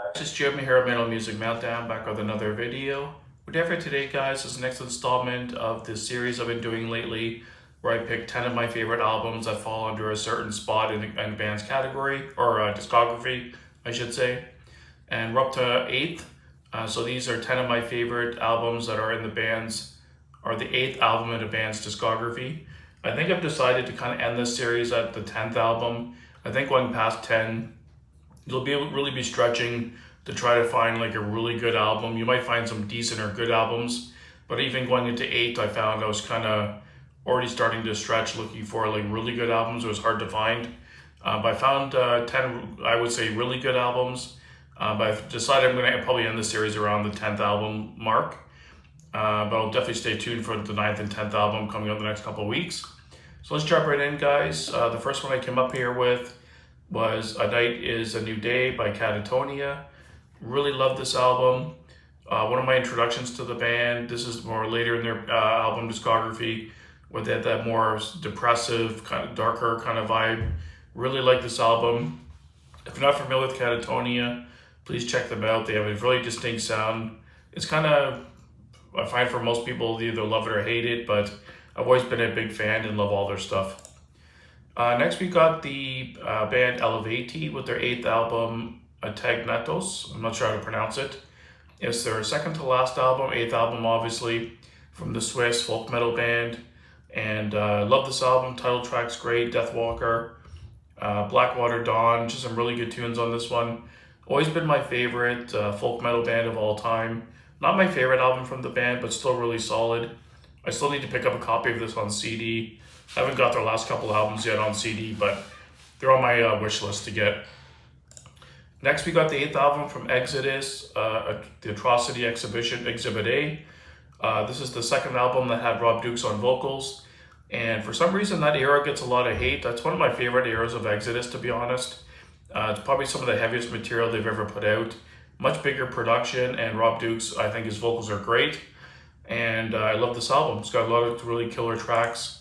This is Jeremy here at Metal Music Meltdown, back with another video. What we have for today, guys, is the next installment of this series I've been doing lately, where I pick 10 of my favorite albums that fall under a certain spot in the band's category, or discography, I should say. And we're up to 8th. So these are 10 of my favorite albums that are in the band's, or the 8th album in the band's discography. I think I've decided to kind of end this series at the 10th album. I think going past 10, you'll really be stretching to try to find like a really good album. You might find some decent or good albums, but even going into 8, I found I was kind of already starting to stretch looking for like really good albums. It was hard to find. But I found 10, I would say, really good albums. But I've decided I'm going to probably end the series around the 10th album mark. But I'll definitely stay tuned for the 9th and 10th album coming up the next couple of weeks. So let's jump right in, guys. The first one I came up here with was A Night Is a New Day by Catatonia. Really love this album. One of my introductions to the band. This is more later in their album discography, with that more depressive, kind of darker kind of vibe. Really like this album. If you're not familiar with Catatonia, please check them out. They have a really distinct sound. It's kind of, I find for most people, they either love it or hate it, but I've always been a big fan and love all their stuff. Next we got the band Elevati with their 8th album, Atagnatos. I'm not sure how to pronounce it. It's their second to last album, 8th album obviously, from the Swiss folk metal band. And love this album, title track's great, Deathwalker, Blackwater Dawn, just some really good tunes on this one. Always been my favorite folk metal band of all time. Not my favorite album from the band, but still really solid. I still need to pick up a copy of this on CD. I haven't got their last couple albums yet on CD, but they're on my wish list to get. Next, we got the 8th album from Exodus, The Atrocity Exhibition, Exhibit A. This is the second album that had Rob Dukes on vocals. And for some reason, that era gets a lot of hate. That's one of my favorite eras of Exodus, to be honest. It's probably some of the heaviest material they've ever put out. Much bigger production, and Rob Dukes, I think his vocals are great. And I love this album. It's got a lot of really killer tracks,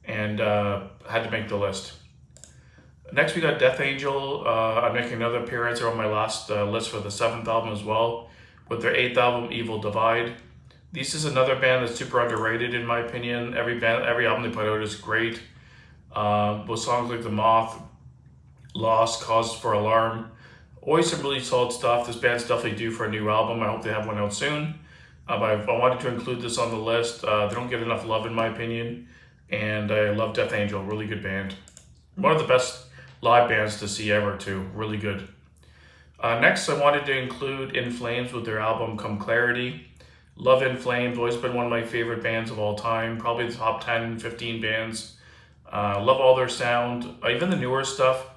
and had to make the list. Next, we got Death Angel. I'm making another appearance. They're on my last list for the 7th album as well, with their 8th album, Evil Divide. This is another band that's super underrated in my opinion. Every album they put out is great. With songs like The Moth, Lost, Cause for Alarm. Always some really solid stuff. This band's definitely due for a new album. I hope they have one out soon. But I wanted to include this on the list. They don't get enough love in my opinion. And I love Death Angel, really good band. One of the best live bands to see ever too, really good. Next, I wanted to include In Flames with their album Come Clarity. Love In Flames, always been one of my favorite bands of all time, probably the top 10, 15 bands. Love all their sound, even the newer stuff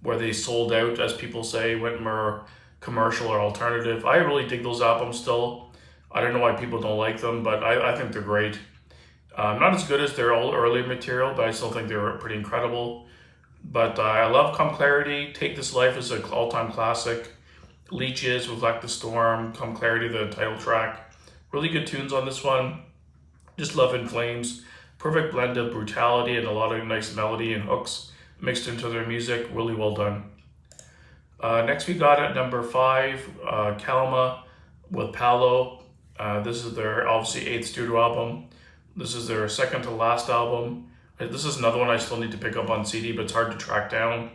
where they sold out, as people say, went more commercial or alternative. I really dig those albums still. I don't know why people don't like them, but I think they're great. Not as good as their old early material, but I still think they were pretty incredible. But I love Come Clarity. Take This Life is an all-time classic. Leeches with Like the Storm, Come Clarity, the title track. Really good tunes on this one. Just love In Flames. Perfect blend of brutality and a lot of nice melody and hooks mixed into their music. Really well done. Next we got at number 5, Kalma with Palo. This is their obviously 8th studio album. This is their second to last album. This is another one I still need to pick up on CD, but it's hard to track down.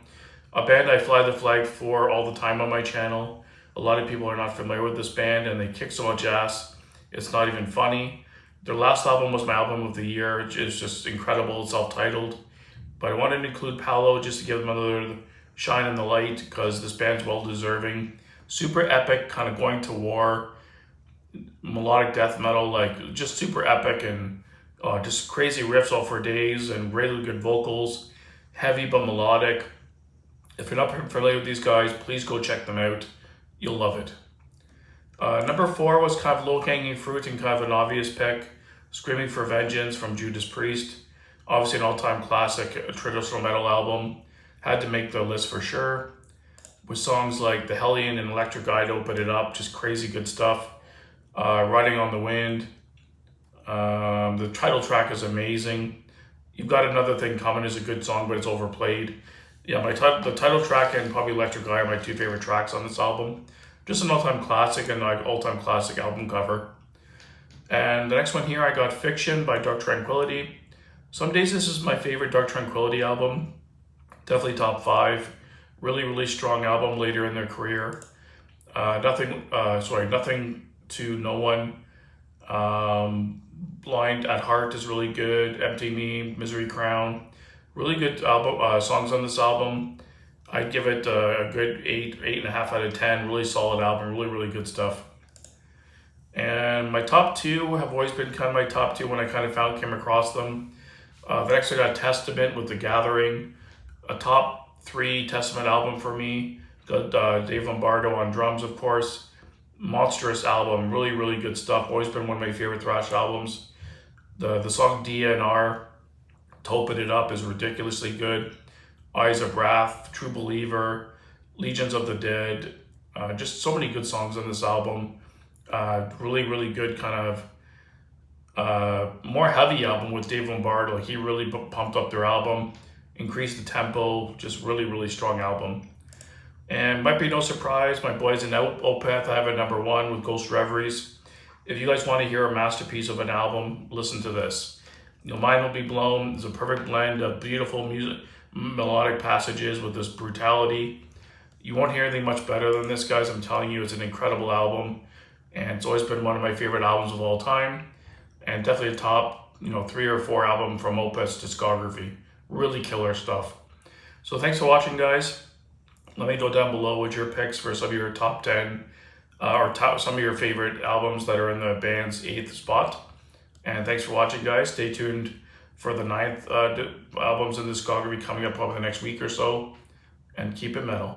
A band I fly the flag for all the time on my channel. A lot of people are not familiar with this band, and they kick so much ass, it's not even funny. Their last album was my album of the year. It's just incredible, self-titled. But I wanted to include Palo just to give them another shine in the light, because this band's well-deserving. Super epic, kind of going to war. Melodic death metal, like just super epic, and just crazy riffs all for days, and really good vocals, heavy but melodic. If you're not familiar with these guys, please go check them out. You'll love it. Number 4 was kind of low-hanging fruit and kind of an obvious pick. Screaming for Vengeance from Judas Priest. Obviously an all-time classic, a traditional metal album. Had to make the list for sure. With songs like The Hellion and Electric Eye to open it up, just crazy good stuff. Riding on the Wind. The title track is amazing. You've Got Another Thing Coming is a good song, but it's overplayed. Yeah, the title track and probably Electric Eye are my 2 favorite tracks on this album. Just an all-time classic and like all-time classic album cover. And the next one here, I got Fiction by Dark Tranquillity. Some days this is my favorite Dark Tranquillity album. Definitely top 5. Really strong album later in their career. Nothing to No One. Blind at Heart is really good. Empty Me, Misery Crown. Really good album songs on this album. I'd give it a good 8.5 out of 10. Really solid album, really good stuff. And my top 2 have always been kind of my top 2 when I kind of came across them. The next I got Testament with The Gathering. A top 3 Testament album for me. Got Dave Lombardo on drums, of course. Monstrous album, really good stuff. Always been one of my favorite thrash albums. The song DNR, to open it up, is ridiculously good. Eyes of Wrath, True Believer, Legions of the Dead. Just so many good songs on this album. Really good kind of more heavy album with Dave Lombardo. He really pumped up their album, increased the tempo, just really strong album. And might be no surprise, my boys in Opeth, I have it number 1 with Ghost Reveries. If you guys want to hear a masterpiece of an album, listen to this. Your mind will be blown. It's a perfect blend of beautiful music, melodic passages with this brutality. You won't hear anything much better than this, guys. I'm telling you, it's an incredible album. And it's always been one of my favorite albums of all time. And definitely a top, 3 or 4 album from Opeth's discography. Really killer stuff. So thanks for watching, guys. Let me know down below what your picks for some of your top 10 some of your favorite albums that are in the band's 8th spot. And thanks for watching, guys. Stay tuned for the 9th albums in discography coming up over the next week or so. And keep it metal.